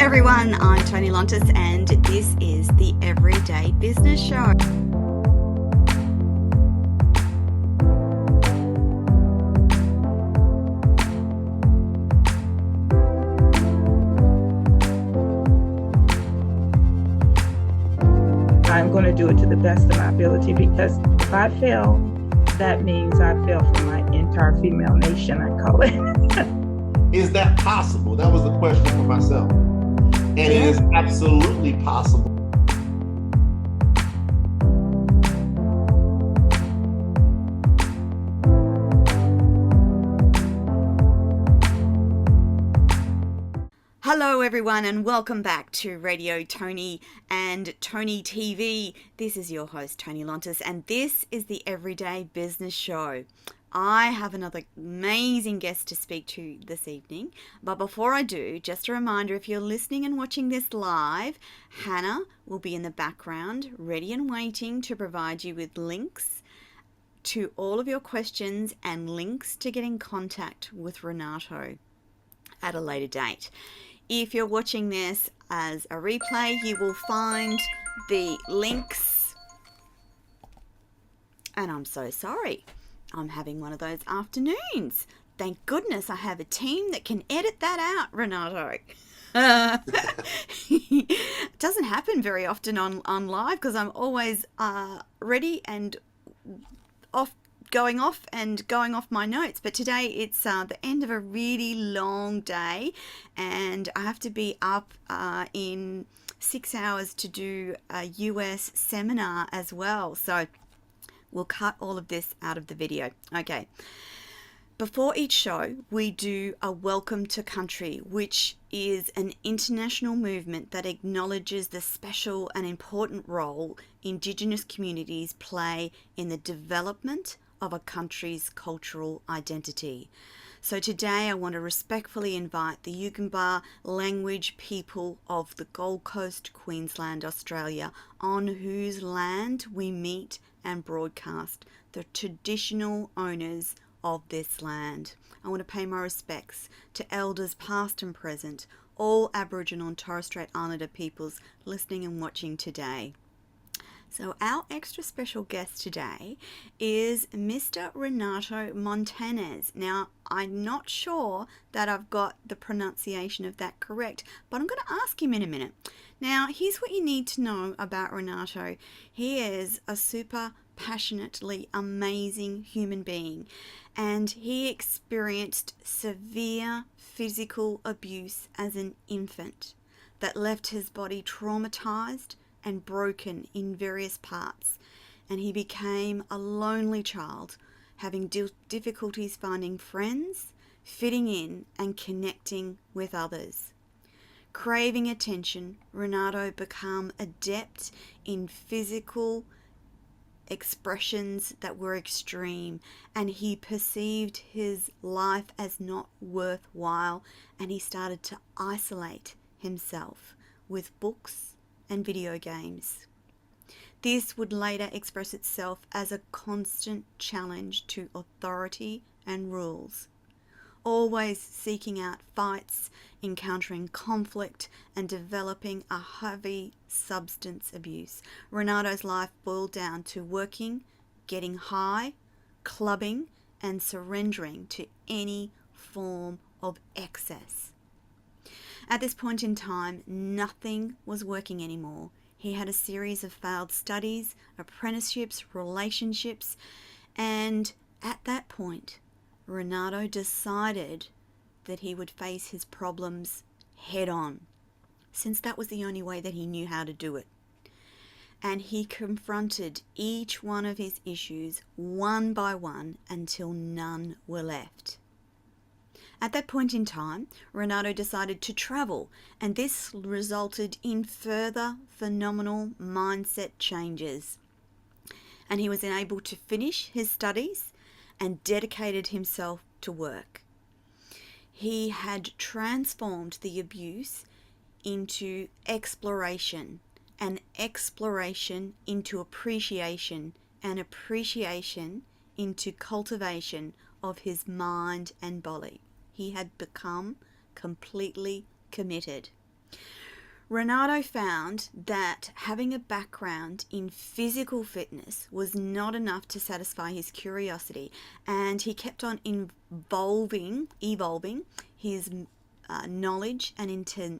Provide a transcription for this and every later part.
everyone, I'm Tony Lontis and this is the Everyday Business Show. I'm going to do it to the best of my ability, because if I fail, that means I fail for my entire female nation, I call it. Is that possible? That was the question for myself. And it is absolutely possible. Hello everyone and welcome back to Radio Tony and Tony TV. This is your host Tony Lontis and this is the Everyday Business Show. I have another amazing guest to speak to this evening, but before I do, just a reminder, if you're listening and watching this live, Hannah will be in the background ready and waiting to provide you with links to all of your questions and links to get in contact with Renato at a later date. If you're watching this as a replay, you will find the links. And I'm so sorry. I'm having one of those afternoons. Thank goodness I have a team that can edit that out, Renato. It doesn't happen very often on live because I'm always ready and going off my notes, but today it's the end of a really long day and I have to be up in 6 hours to do a US seminar as well, so we'll cut all of this out of the video. Okay, before each show we do a welcome to country, which is an international movement that acknowledges the special and important role Indigenous communities play in the development of a country's cultural identity. So today I want to respectfully invite the Yugambeh language people of the Gold Coast, Queensland, Australia, on whose land we meet and broadcast, the traditional owners of this land. I want to pay my respects to elders past and present, all Aboriginal and Torres Strait Islander peoples listening and watching today. So our extra special guest today is Mr. Renato Montanes. Now, I'm not sure that I've got the pronunciation of that correct, but I'm going to ask him in a minute. Now, here's what you need to know about Renato. He is a super passionately amazing human being, and he experienced severe physical abuse as an infant that left his body traumatized and broken in various parts, and he became a lonely child, having difficulties finding friends, fitting in and connecting with others. Craving attention, Renato became adept in physical expressions that were extreme, and he perceived his life as not worthwhile, and he started to isolate himself with books and video games. This would later express itself as a constant challenge to authority and rules, always seeking out fights, encountering conflict, and developing a heavy substance abuse. Renato's life boiled down to working, getting high, clubbing, and surrendering to any form of excess. At this point in time, nothing was working anymore. He had a series of failed studies, apprenticeships, relationships, and at that point, Renato decided that he would face his problems head on, since that was the only way that he knew how to do it. And he confronted each one of his issues one by one until none were left. At that point in time, Renato decided to travel, and this resulted in further phenomenal mindset changes. And he was able to finish his studies and dedicated himself to work. He had transformed the abuse into exploration, and exploration into appreciation, and appreciation into cultivation of his mind and body. He had become completely committed. Renato found that having a background in physical fitness was not enough to satisfy his curiosity, and he kept on evolving his knowledge and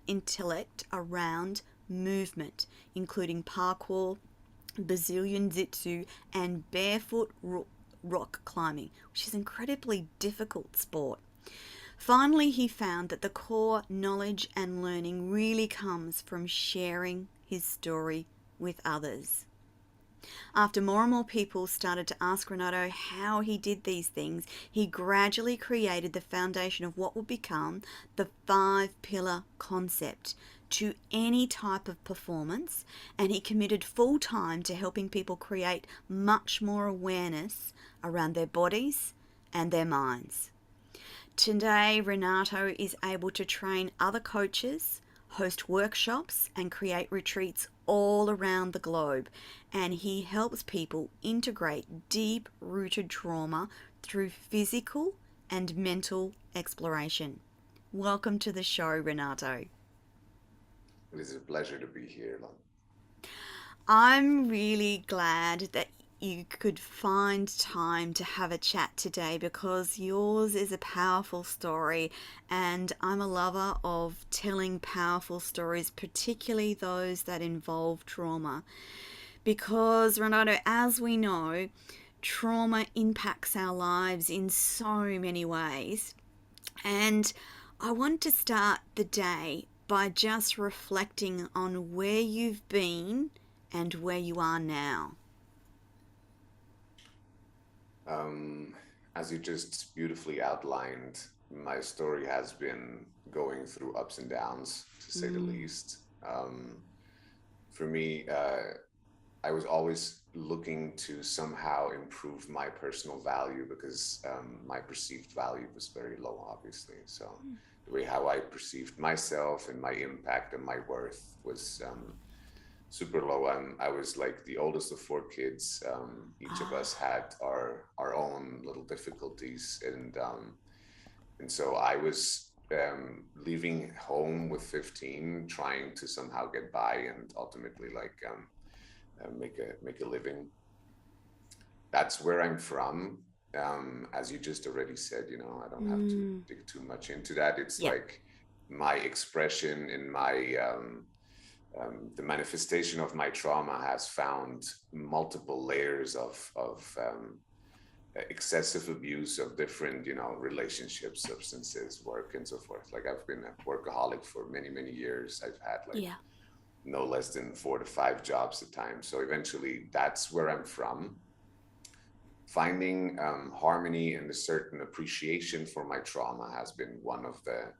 intellect around movement, including parkour, Brazilian Jiu-Jitsu, and barefoot rock climbing, which is an incredibly difficult sport. Finally, he found that the core knowledge and learning really comes from sharing his story with others. After more and more people started to ask Renato how he did these things, he gradually created the foundation of what would become the five pillar concept to any type of performance, and he committed full time to helping people create much more awareness around their bodies and their minds. Today, Renato is able to train other coaches, host workshops, and create retreats all around the globe. And he helps people integrate deep rooted trauma through physical and mental exploration. Welcome to the show, Renato. It is a pleasure to be here, Lon. I'm really glad that you could find time to have a chat today because yours is a powerful story, and I'm a lover of telling powerful stories, particularly those that involve trauma. Because, Renato, as we know, trauma impacts our lives in so many ways. And I want to start the day by just reflecting on where you've been and where you are now. Um, as you just beautifully outlined, my story has been going through ups and downs, to say the Mm. least. For me, I was always looking to somehow improve my personal value because my perceived value was very low, obviously. So the way how I perceived myself and my impact and my worth was super low. I was like the oldest of four kids. Each of us Ah, had our own little difficulties, and so I was leaving home with 15, trying to somehow get by and ultimately like make a living. That's where I'm from. As you just already said, you know, I don't have to mm. dig too much into that. It's Yep. like my expression in my the manifestation of my trauma has found multiple layers of excessive abuse of different, you know, relationships, substances, work, and so forth. Like I've been a workaholic for many years. I've had like Yeah. no less than 4 to 5 jobs at times. So eventually, that's where I'm from. Finding harmony and a certain appreciation for my trauma has been one of the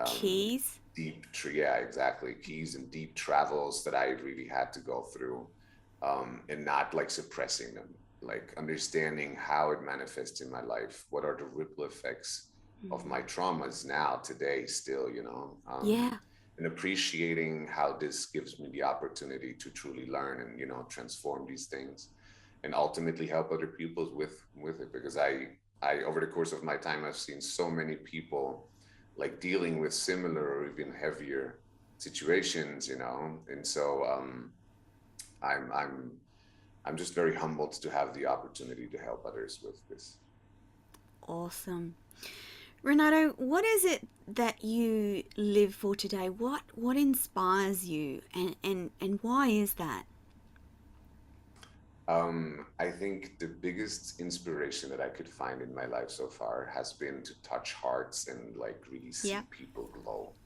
um, Keys. yeah, exactly, keys and deep travels that I really had to go through, and not like suppressing them, like understanding how it manifests in my life, what are the ripple effects of my Mm. traumas now today still, you know, Yeah. and appreciating how this gives me the opportunity to truly learn and, you know, transform these things and ultimately help other people with it, because I over the course of my time I've seen so many people like dealing with similar or even heavier situations, you know. And so I'm I'm I'm just very humbled to have the opportunity to help others with this. Awesome. Renato, what is it that you live for today? What inspires you, and why is that? I think the biggest inspiration that I could find in my life so far has been to touch hearts and like really Yeah. see people glow.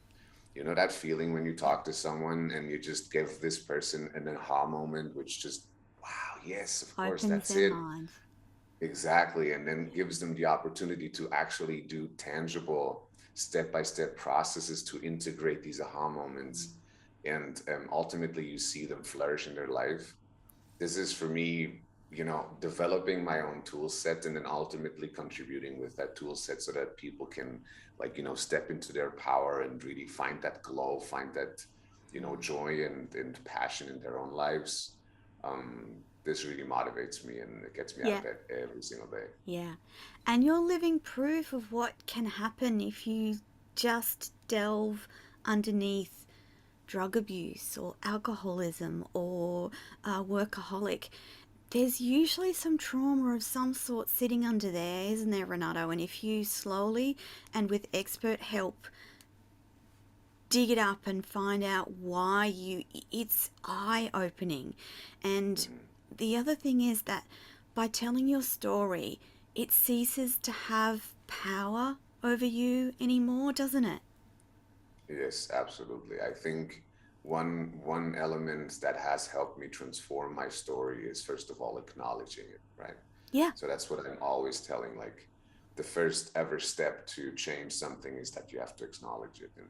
You know that feeling when you talk to someone and you just give this person an aha moment, which just, wow, yes, of course, Opens that's their it. mind. Exactly. And then Yeah. gives them the opportunity to actually do tangible step-by-step processes to integrate these aha moments. And ultimately, you see them flourish in their life. This is for me, you know, developing my own tool set and then ultimately contributing with that tool set so that people can, like, you know, step into their power and really find that glow, find that, you know, joy and passion in their own lives. This really motivates me and it gets me out of Yeah. bed every single day. Yeah. And you're living proof of what can happen if you just delve underneath drug abuse or alcoholism or a workaholic, there's usually some trauma of some sort sitting under there, isn't there, Renato? And if you slowly and with expert help dig it up and find out why you, it's eye opening. And Mhm. the other thing is that by telling your story, it ceases to have power over you anymore, doesn't it? Yes, absolutely. I think one element that has helped me transform my story is first of all acknowledging it, right? Yeah. So that's what I'm always telling, like the first ever step to change something is that you have to acknowledge it. And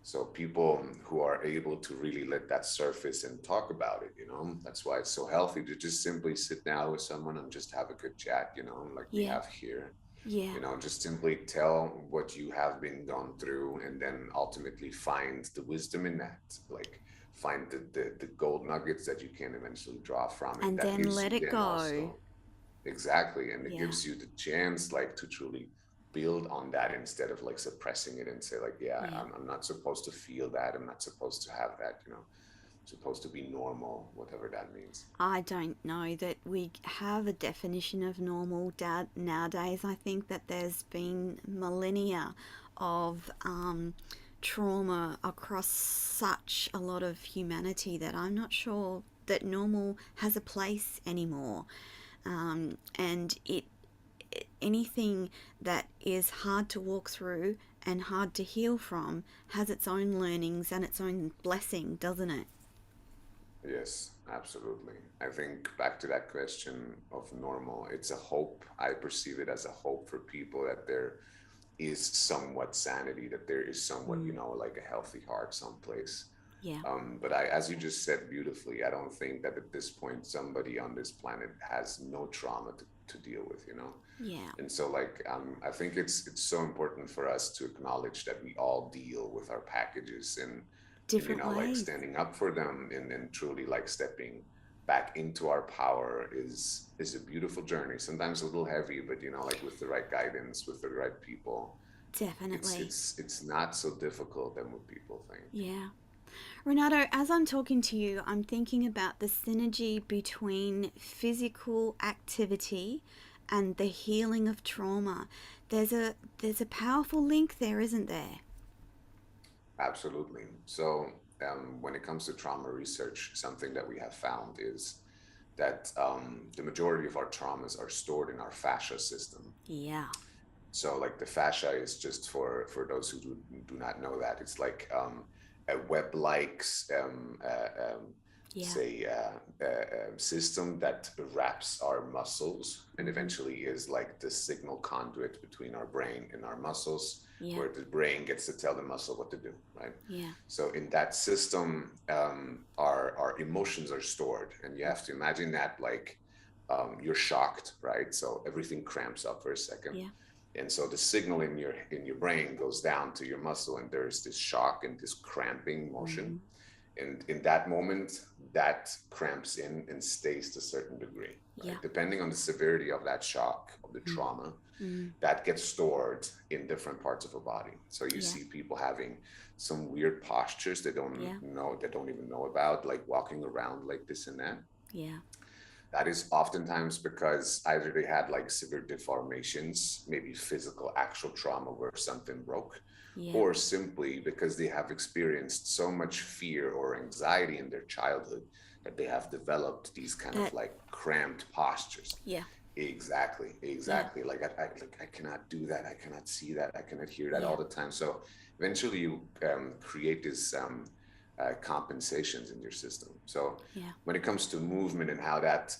so people who are able to really let that surface and talk about it, that's why it's so healthy to just simply sit down with someone and just have a good chat, like we Yeah. have here. Yeah. Just simply tell what you have been gone through and then ultimately find the wisdom in that, like find the gold nuggets that you can eventually draw from it. And That then gives let you it then go. also, exactly, and it Yeah. gives you the chance like to truly build on that instead of like suppressing it and say like, yeah, Yeah. I'm not supposed to feel that, I'm not supposed to have that, supposed to be normal, whatever that means. I don't know that we have a definition of normal nowadays. I think that there's been millennia of trauma across such a lot of humanity that I'm not sure that normal has a place anymore. And anything that is hard to walk through and hard to heal from has its own learnings and its own blessing, doesn't it? Yes, absolutely. I think back to that question of normal, it's a hope. I perceive it as a hope for people that there is somewhat sanity, that there is somewhat, Mm, like a healthy heart someplace. yeah. But as you just said beautifully, I don't think that at this point somebody on this planet has no trauma to deal with. Yeah. And so, like, I think it's so important for us to acknowledge that we all deal with our packages and Different like ways. standing up for them and truly like stepping back into our power is a beautiful journey. Sometimes a little heavy, but like with the right guidance, with the right people, it's Definitely. it's it's not so difficult than what people think. Yeah. Renato, as I'm talking to you, I'm thinking about the synergy between physical activity and the healing of trauma. There's a powerful link there, isn't there? Absolutely. So, when it comes to trauma research, something that we have found is that the majority of our traumas are stored in our fascia system. Yeah. So, like the fascia is just for those who do not know that it's like a web-like, Yeah. say, system that wraps our muscles and Mhm. eventually is like the signal conduit between our brain and our muscles, Yeah. where the brain gets to tell the muscle what to do, right? Yeah. So in that system, our emotions are stored, and you have to imagine that like you're shocked, right? So everything cramps up for a second, Yeah. and so the signal in your brain goes down to your muscle, and there's this shock and this cramping motion. Mhm. And in that moment, that cramps in and stays to a certain degree, Yeah. right? Depending on the severity of that shock, of the Mm. trauma, Mm. that gets stored in different parts of a body. So you Yeah. see people having some weird postures Yeah. they don't even know about, like walking around like this and that. Yeah. That is oftentimes because either they had like severe deformations, maybe physical actual trauma where something broke, Yeah. or simply because they have experienced so much fear or anxiety in their childhood that they have developed these kind of That. like cramped postures. Yeah. Exactly, Yeah. exactly. Like I cannot do that. I cannot see that. I cannot hear that Yeah. all the time. So eventually, you create these compensations in your system. So Yeah. when it comes to movement and how that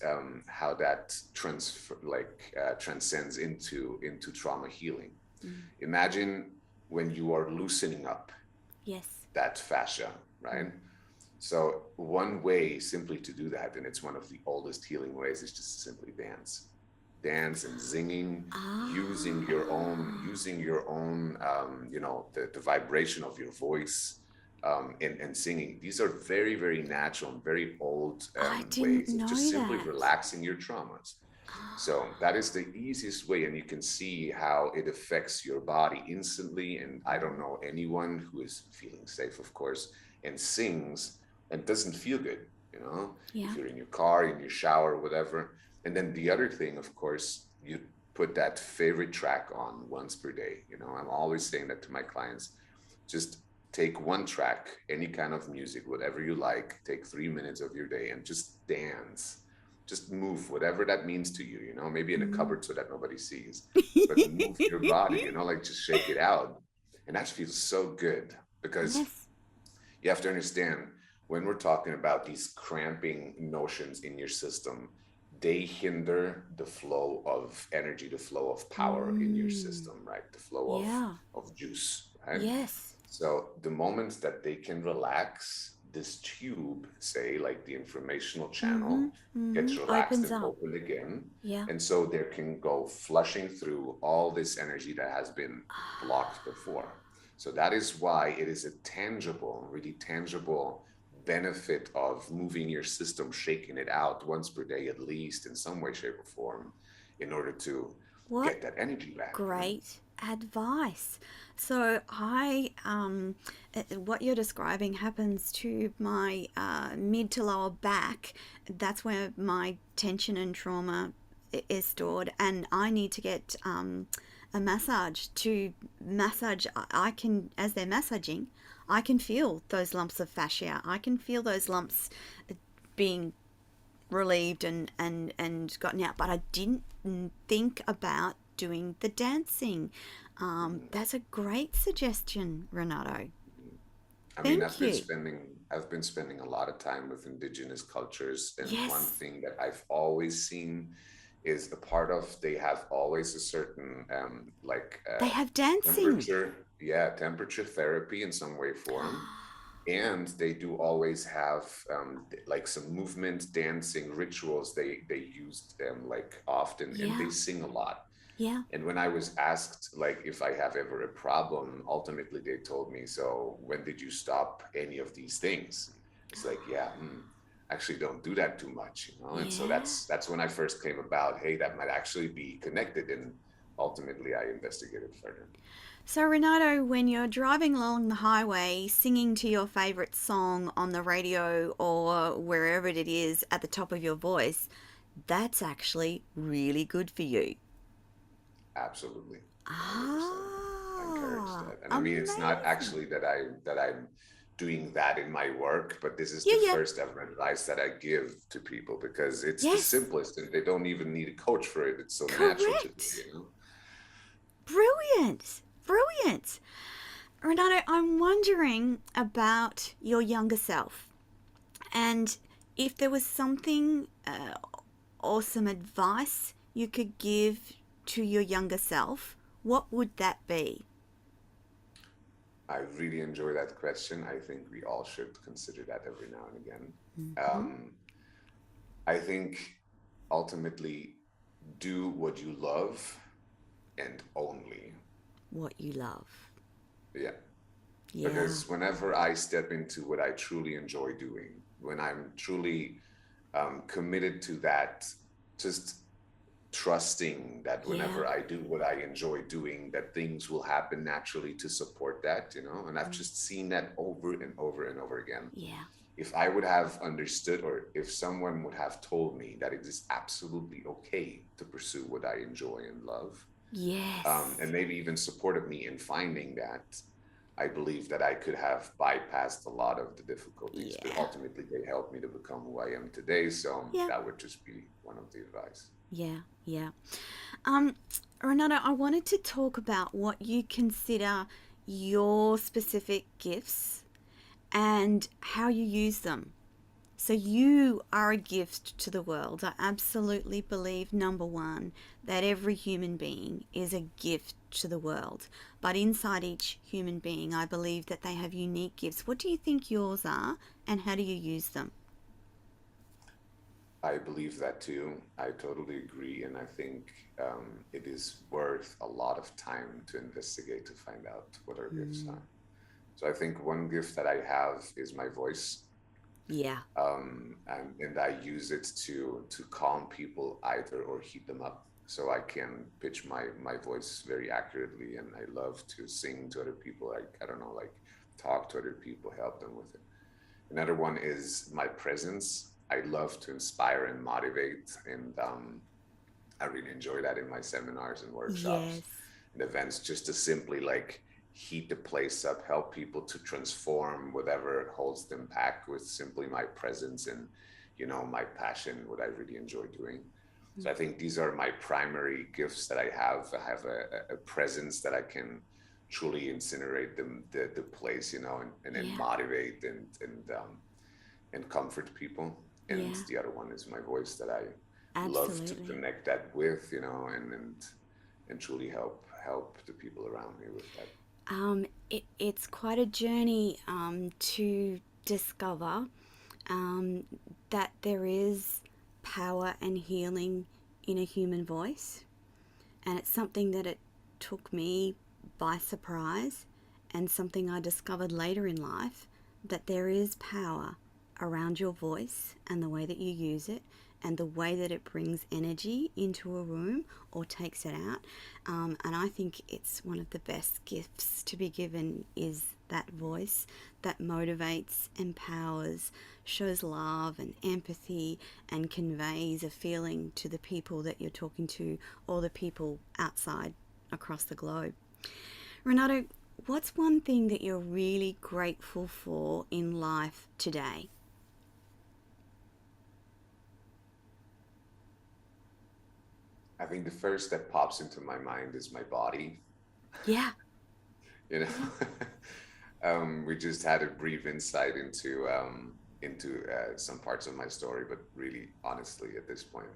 transcends into trauma healing, Mm. imagine when you are loosening up Yes. that fascia, Mm. right? So one way simply to do that, and it's one of the oldest healing ways, is just to simply dance, dance and singing, using your own, Ah. using your own, the vibration of your voice, and singing. These are very, very natural and very old I didn't ways of just know simply that. relaxing your traumas. So that is the easiest way, and you can see how it affects your body instantly. And I don't know anyone who is feeling safe, of course, and sings and doesn't feel good, you know, if Yeah. you're in your car, in your shower, whatever. And then the other thing, of course, you put that favorite track on once per day. You know, I'm always saying that to my clients. Just take one track, any kind of music, whatever you like, take 3 minutes of your day and just dance, just move, whatever that means to you, you know, maybe in a Mm. cupboard so that nobody sees, but move your body, you know, like just shake it out. And that feels so good because Yes. you have to understand, when we're talking about these cramping notions in your system, they hinder the flow of energy, the flow of power in your Mm. system, right? The flow Yeah. of juice, right? Yes. So the moment that they can relax, this tube, say like the informational Mm-hmm. channel, Mm-hmm. gets relaxed Opens and up. open again. Yeah. And so there can go flushing through all this energy that has been blocked before. So that is why it is a tangible, really tangible benefit of moving your system, shaking it out once per day, at least in some way, shape, or form, in order to What get that energy back, you know? great advice. So what you're describing happens to my mid to lower back. That's where my tension and trauma is stored, and I need to get a massage to massage. I can, as they're massaging, I can feel those lumps of fascia. I can feel those lumps being relieved and gotten out, but I didn't think about doing the dancing. That's a great suggestion, Renato. I mean, Thank you. I've been spending a lot of time with indigenous cultures, and one Yes, thing that I've always seen is a part of they have always a certain they have dancing. temperature, yeah, temperature therapy in some way form, and they do always have like some movement dancing rituals they used like often, and they Yeah, sing a lot. yeah. And when I was asked, like, if I have ever a problem, ultimately they told me, so when did you stop any of these things? It's like, yeah, actually don't do that too much, you know? And so Yeah. that's when I first came about, hey, that might actually be connected. And ultimately I investigated further. So, Renato, when you're driving along the highway singing to your favourite song on the radio or wherever it is at the top of your voice, that's actually really good for you. Absolutely. 100%. I encourage Ah, that. And I mean, it's not amazing. actually that I'm doing that in my work, but this is Yeah, the yeah. first ever advice that I give to people because it's the Yes, simplest and they don't even need a coach for it. It's so natural to do, correct. you know? Brilliant. Brilliant. Renato, I'm wondering about your younger self and if there was something or some advice you could give to your younger self, what would that be? I really enjoy that question. I think we all should consider that every now and again. Hmm. Um, I think ultimately do what you love and only. What you love. Yeah. Yeah. Because whenever I step into what I truly enjoy doing, when I'm truly committed to that, just trusting that Yeah. whenever I do what I enjoy doing, that things will happen naturally to support that, you know? And I've just seen that over and over and over again. Yeah. If I would have understood, or if someone would have told me that it is absolutely okay to pursue what I enjoy and love, Yes. and maybe even supported me in finding that, I believe that I could have bypassed a lot of the difficulties, but Yeah. ultimately they helped me to become who I am today. So Yeah. that would just be one of the advice. Yeah. Yeah. Um, Renato, I wanted to talk about what you consider your specific gifts and how you use them. So, you are a gift to the world. I absolutely believe, number one, that every human being is a gift to the world. But inside each human being, I believe that they have unique gifts. What do you think yours are, and how do you use them? I believe that too. I totally agree. And I think it is worth a lot of time to investigate to find out what our gifts Mm, are. So I think one gift that I have is my voice. Yeah. And I use it to calm people either or heat them up. So I can pitch my voice very accurately, and I love to sing to other people. Like I don't know, like talk to other people, help them with it. Another one is my presence. I love to inspire and motivate, and I really enjoy that in my seminars and workshops Yes. and events, just to simply like heat the place up, help people to transform whatever holds them back with simply my presence and, my passion, what I really enjoy doing. So I think these are my primary gifts that I have. I have a presence that I can truly incinerate the place, and Yeah. motivate and comfort people. And Yeah. the other one is my voice that I love to Absolutely. connect that with, and truly help the people around me with that. It's quite a journey to discover um, that there is power and healing in a human voice. And it's something that it took me by surprise, and something I discovered later in life, that there is power around your voice and the way that you use it and the way that it brings energy into a room or takes it out. And I think it's one of the best gifts to be given is that voice that motivates, empowers, shows love and empathy, and conveys a feeling to the people that you're talking to or the people outside across the globe. Renato, what's one thing that you're really grateful for in life today? I think the first that pops into my mind is my body. Yeah, you know, yeah, we just had a brief insight into some parts of my story, but really, honestly, at this point,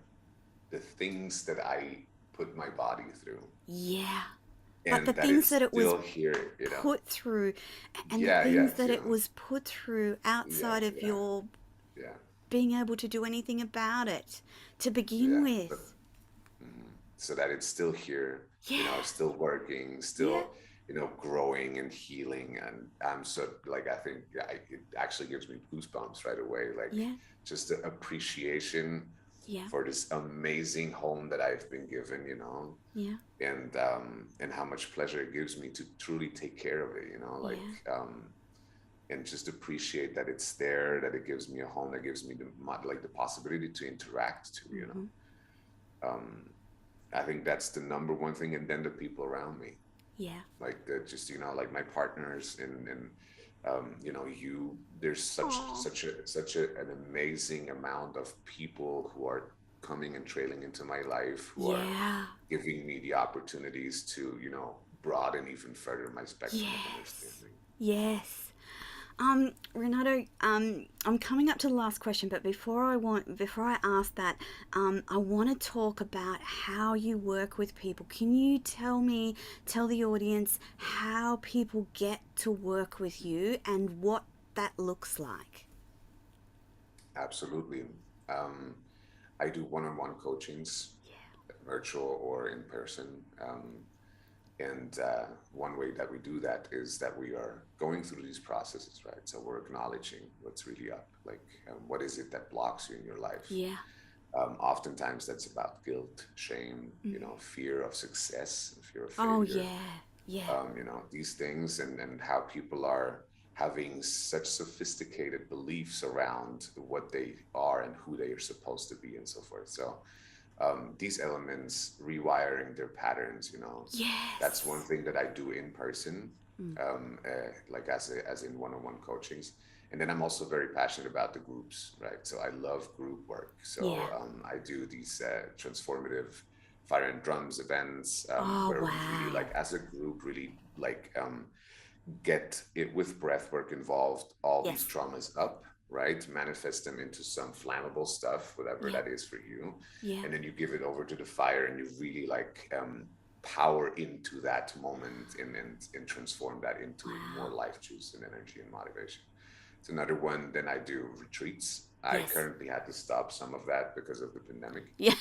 the things that I put my body through, yeah. But the and that things it's that it was still here, put through, and the Yeah, yeah, things that it too. was put through Yeah, outside of yeah, your yeah, being able to do anything about it to begin yeah. But with. so that it's still here, Yeah, still working, yeah, still, growing and healing. And I'm so like, I think it actually gives me goosebumps right away. Like yeah, just the appreciation yeah, for this amazing home that I've been given, yeah, and how much pleasure it gives me to truly take care of it, like, yeah. and just appreciate that it's there, that it gives me a home, that gives me like the possibility to interact too, Mm-hmm. Um, I think that's the number one thing, and then the people around me, Yeah. like just like my partners and there's Oh. an amazing amount of people who are coming and trailing into my life, who are Yeah. giving me the opportunities to broaden even further my spectrum of Yes. understanding. Yes. Renato, I'm coming up to the last question, but before I ask that, I want to talk about how you work with people. Can you tell the audience how people get to work with you and what that looks like? Absolutely. um, I do one-on-one coachings, virtual or in person. And one way that we do that is that we are going through these processes, right? So we're acknowledging what's really up, like what is it that blocks you in your life. Yeah. Oftentimes that's about guilt, shame, Mm. fear of success, fear of Oh failure, yeah. Yeah. these things, and how people are having such sophisticated beliefs around what they are and who they are supposed to be and so forth. So these elements, rewiring their patterns, that's one Yes. thing that I do in person, Mm. like as in one-on-one coachings. And then I'm also very passionate about the groups, right? So I love group work. Yeah. So I do these transformative fire and drums events, Oh where we really, wow. like as a group, really like get it with breath work involved, all these Yes. traumas up, right? Manifest them into some flammable stuff, whatever Yeah. that is for you. Yeah. And then you give it over to the fire and you really like power into that moment and transform that into more Wow. life juice and energy and motivation. It's another one. Then I do retreats. I Yes. currently had to stop some of that because of the pandemic. Yeah.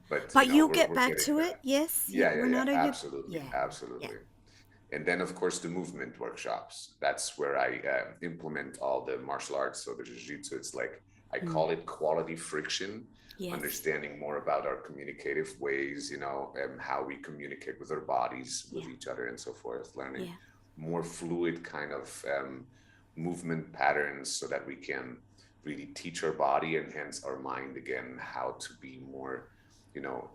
But But you'll get we're back getting to it. there. Yes, Yeah, yeah, yeah. Renato. You. Absolutely. Yeah. Yeah. Absolutely. And then, of course, the movement workshops. That's where I implement all the martial arts. So the jiu-jitsu, it's like, I Mm. call it quality friction, Yes. understanding more about our communicative ways, how we communicate with our bodies, with Yeah. each other, and so forth, learning Yeah. more fluid kind of movement patterns so that we can really teach our body and hence our mind again how to be more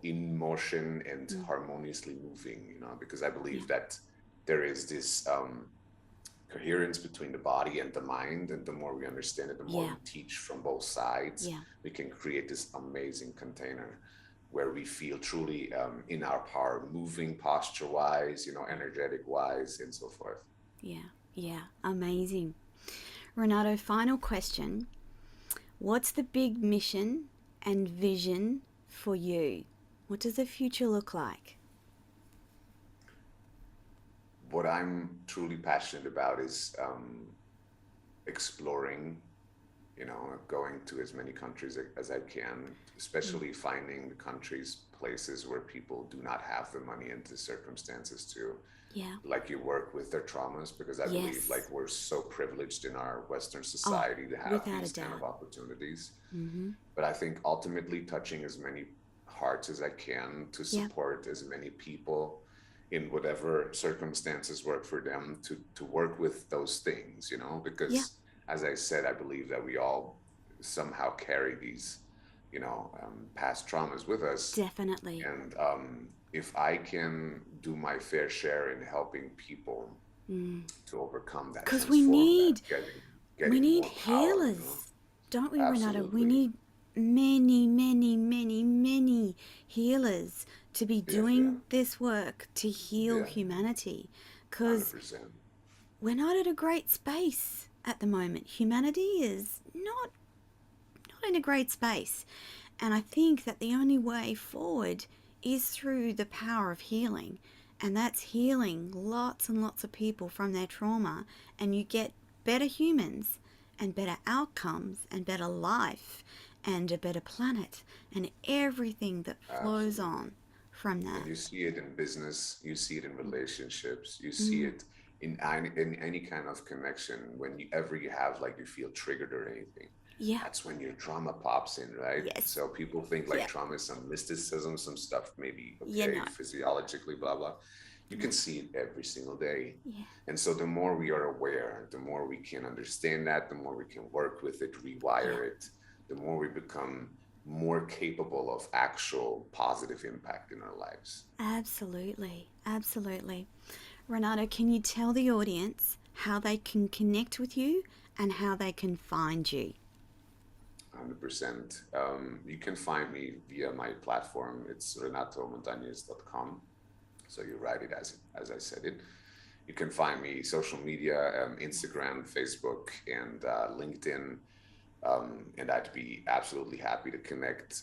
in motion and Mm. harmoniously moving, because I Yeah. believe that there is this coherence between the body and the mind, and the more we understand it, the more Yeah. we teach from both sides, Yeah. we can create this amazing container where we feel truly in our power, moving posture wise, energetic wise, and so forth. Yeah. Yeah. Amazing. Renato, final question. What's the big mission and vision for you? What does the future look like? What I'm truly passionate about is exploring, going to as many countries as I can, Mm. especially finding the countries, places where people do not have the money and the circumstances to, Yeah. like, you work with their traumas, because I believe Yes. like we're so privileged in our Western Oh, society to have without a these kind of doubt. opportunities. Mm-hmm. But I think ultimately touching as many hearts as I can to Yeah. support as many people in whatever circumstances work for them, to work with those things, Yeah. because as I said, I believe that we all somehow carry these, past traumas with us. Definitely. And if I can do my fair share in helping people Mm. to overcome that, Because we transform need that, we getting need more power, healers, don't we, Renato? We absolutely. need many, many, many, many healers to be Yeah, yeah, doing this work to heal yeah, humanity. Because 100%. we're not at a great space at the moment. Humanity is not in a great space. And I think that the only way forward is through the power of healing. And that's healing lots and lots of people from their trauma. And you get better humans and better outcomes and better life and a better planet and everything that flows Absolutely. on from And that. you see it in business, you see it in relationships, you see Mm, it in any kind of connection. Whenever you have, like, you feel triggered or anything, yeah. that's when your trauma pops in, right? Yes. So people think like Yeah. trauma is some mysticism, some stuff maybe Yeah. okay No. physiologically, blah blah. You No. can see it every single day. Yeah. And so the more we are aware, the more we can understand that, the more we can work with it, Yeah. rewire it, the more we become more capable of actual positive impact in our lives. Absolutely. Absolutely. Renato, can you tell the audience how they can connect with you and how they can find you? 100%. You can find me via my platform. It's renatomontanes.com. So you write it as I said it. You can find me social media, Instagram, Facebook, and LinkedIn. And I'd be absolutely happy to connect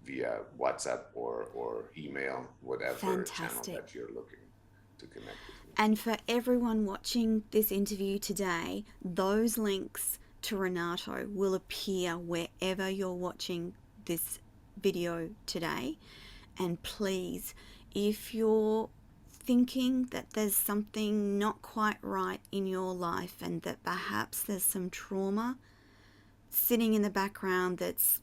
via WhatsApp or email, whatever channel Fantastic. that you're looking to connect with me. And for everyone watching this interview today, those links to Renato will appear wherever you're watching this video today. And please, if you're thinking that there's something not quite right in your life and that perhaps there's some trauma sitting in the background that's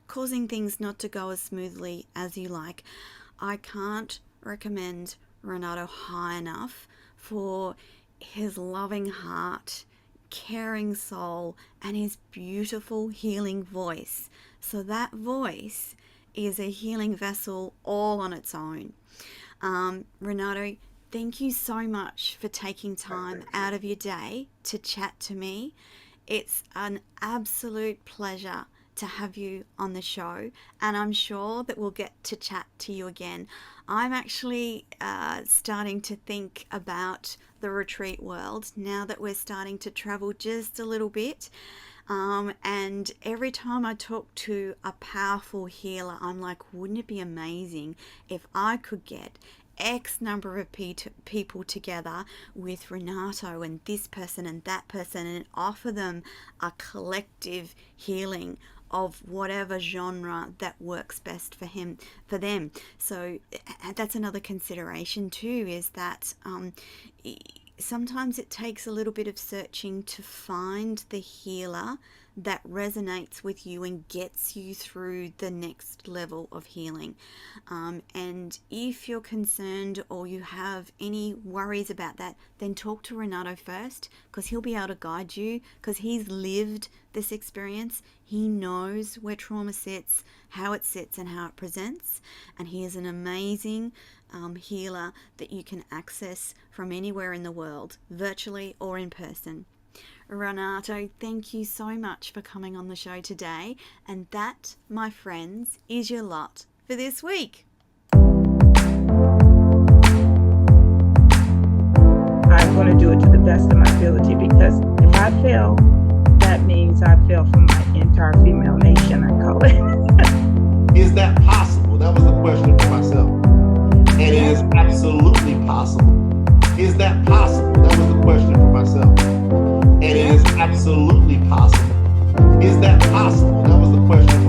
causing things not to go as smoothly as you like, I can't recommend Renato high enough for his loving heart, caring soul, and his beautiful healing voice. So, that voice is a healing vessel all on its own. Renato, thank you so much for taking I time thank you. out of your day to chat to me. It's an absolute pleasure to have you on the show, and I'm sure that we'll get to chat to you again. I'm actually starting to think about the retreat world now that we're starting to travel just a little bit. And every time I talk to a powerful healer, I'm like, wouldn't it be amazing if I could get X number of people together with Renato and this person and that person and offer them a collective healing of whatever genre that works best for them. So that's another consideration too, is that sometimes it takes a little bit of searching to find the healer that resonates with you and gets you through the next level of healing. And if you're concerned or you have any worries about that, then talk to Renato first, because he'll be able to guide you, because he's lived this experience. He knows where trauma sits, how it sits, and how it presents. And he is an amazing healer that you can access from anywhere in the world, virtually or in person. Renato, thank you so much for coming on the show today. And that, my friends, is your lot for this week. I'm going to do it to the best of my ability, because if I fail, that means I fail for my entire female nation, I call it. Is that possible? That was the question for myself. And it is absolutely possible. Is that possible? That was the question for myself. And it is absolutely possible. Is that possible? That was the question